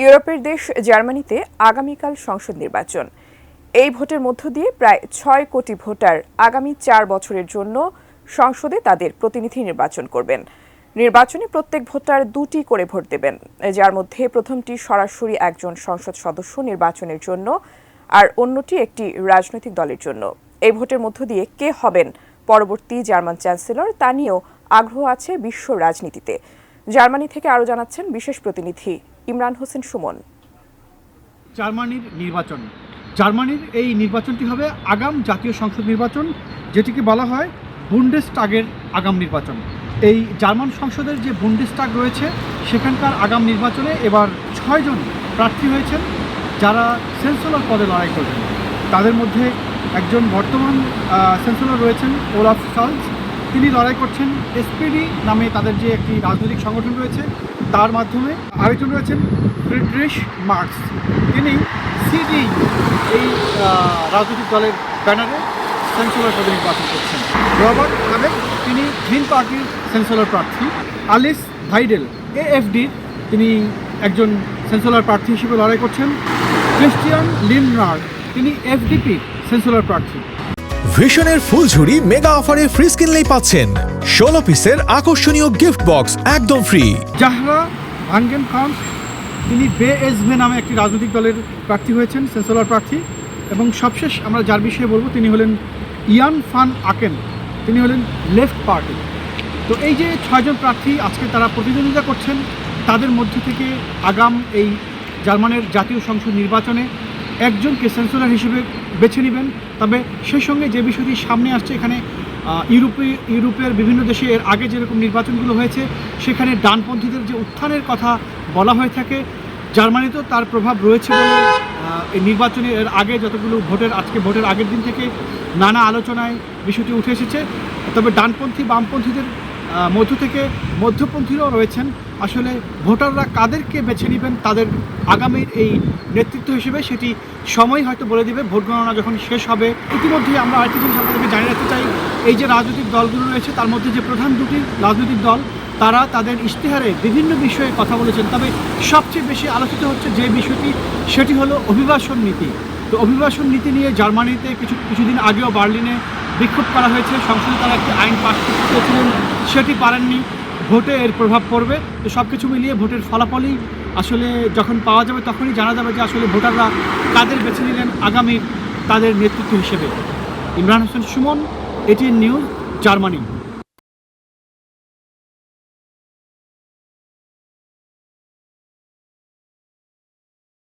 ইউরোপের দেশ জার্মানিতে আগামীকাল সংসদ নির্বাচন। এই ভোটের মধ্য দিয়ে প্রায় ৬ কোটি ভোটার আগামী ৪ বছরের জন্য সংসদে তাদের প্রতিনিধি নির্বাচন করবেন। নির্বাচনে প্রত্যেক ভোটার ২টি করে ভোট দেবেন, যার মধ্যে প্রথমটি সরাসরি একজন সংসদ সদস্য নির্বাচনের জন্য আর অন্যটি একটি রাজনৈতিক দলের জন্য। এই ভোটের মধ্য দিয়ে কে হবেন পরবর্তী জার্মান চ্যান্সেলর তা নিয়েও আগ্রহ আছে বিশ্ব রাজনীতিতে। জার্মানি থেকে আরও জানাচ্ছেন বিশেষ প্রতিনিধি ইমরান হোসেন সুমন। জার্মানির এই নির্বাচনটি হবে আগাম জাতীয় সংসদ নির্বাচন, যেটিকে বলা হয় বুন্ডেসটাগের আগাম নির্বাচন। এই জার্মান সংসদের যে বুন্ডেসটাগ রয়েছে সেখানকার আগাম নির্বাচনে এবার ৬ জন প্রার্থী হয়েছেন যারা চ্যান্সেলর পদে লড়াই করবেন। তাদের মধ্যে একজন বর্তমান চ্যান্সেলর রয়েছেন ওলাফ স্কলজ, তিনি লড়াই করছেন এসপিডি নামে তাদের যে একটি রাজনৈতিক সংগঠন রয়েছে তার মাধ্যমে। আরেকজন রয়েছেন ফ্রিডরিশ মার্কস, তিনি সিডি এই রাজনৈতিক দলের ব্যানারে চ্যান্সেলর পদে নির্বাচন করছেন। রবার্ট হাবেক, তিনি গ্রিন পার্টির চ্যান্সেলর প্রার্থী। আলিস ভাইডেল এএফডির তিনি একজন চ্যান্সেলর প্রার্থী হিসেবে লড়াই করছেন। ক্রিস্টিয়ান লিন্ডনার, তিনি এফডিপির চ্যান্সেলর প্রার্থী। ভিশনের ফুলঝুরি মেগা অফারে ফ্রিজ কিনলেই পাচ্ছেন 16 পিসের আকর্ষণীয় গিফট বক্স একদম ফ্রি। জাহরা ভাঙ্গেন খান, তিনি বিএসভি নামে একটি রাজনৈতিক দলের প্রার্থী হয়েছেন, চ্যান্সেলর প্রার্থী। এবং সবশেষ আমরা যার বিষয়ে বলবো তিনি হলেন ইয়ান ফান আকেন, তিনি হলেন লেফট পার্টি। তো এই যে ৬ জন প্রার্থী আজকে তারা প্রতিদ্বন্দ্বিতা করছেন, তাদের মধ্য থেকে আগাম এই জার্মানের জাতীয় সংসদ নির্বাচনে একজনকে চ্যান্সেলর হিসেবে বেছে নেবেন। তবে সেই সঙ্গে যে বিষয়টি সামনে আসছে, এখানে ইউরোপের বিভিন্ন দেশে এর আগে যেরকম নির্বাচনগুলো হয়েছে সেখানে ডানপন্থীদের যে উত্থানের কথা বলা হয়ে থাকে, জার্মানিতেও তার প্রভাব রয়েছে বলে এই নির্বাচনের এর আগে যতগুলো আজকে ভোটের আগের দিন থেকে নানা আলোচনায় বিষয়টি উঠে এসেছে। তবে ডানপন্থী বামপন্থীদের মধ্য থেকে মধ্যপন্থীরাও রয়েছেন। আসলে ভোটাররা কাদেরকে বেছে নেবেন তাদের আগামীর এই নেতৃত্ব হিসেবে সেটি সময় হয়তো বলে দেবে, ভোট গণনা যখন শেষ হবে। ইতিমধ্যেই আমরা আরেকটি জিনিস আপনাদেরকে জানিয়ে রাখতে চাই, এই যে রাজনৈতিক দলগুলো রয়েছে তার মধ্যে যে প্রধান দুটি রাজনৈতিক দল তারা তাদের ইশতেহারে বিভিন্ন বিষয়ে কথা বলেছেন। তবে সবচেয়ে বেশি আলোচিত হচ্ছে যে বিষয়টি, সেটি হলো অভিবাসন নীতি। তো অভিবাসন নীতি নিয়ে জার্মানিতে কিছুদিন আগেও বার্লিনে বিক্ষোভ করা হয়েছে। সংসদে তারা একটি আইন পাস করতে চেয়েছিলেন, সেটি পারেননি। ভোটে এর প্রভাব পড়বে। তো সব কিছু মিলিয়ে ভোটের ফলাফলই আসলে যখন পাওয়া যাবে তখনই জানা যাবে যে আসলে ভোটাররা কাদের বেছে নিলেন আগামী তাদের নেতৃত্ব হিসেবে। Imran Hossain Suman, ATN news, Germany.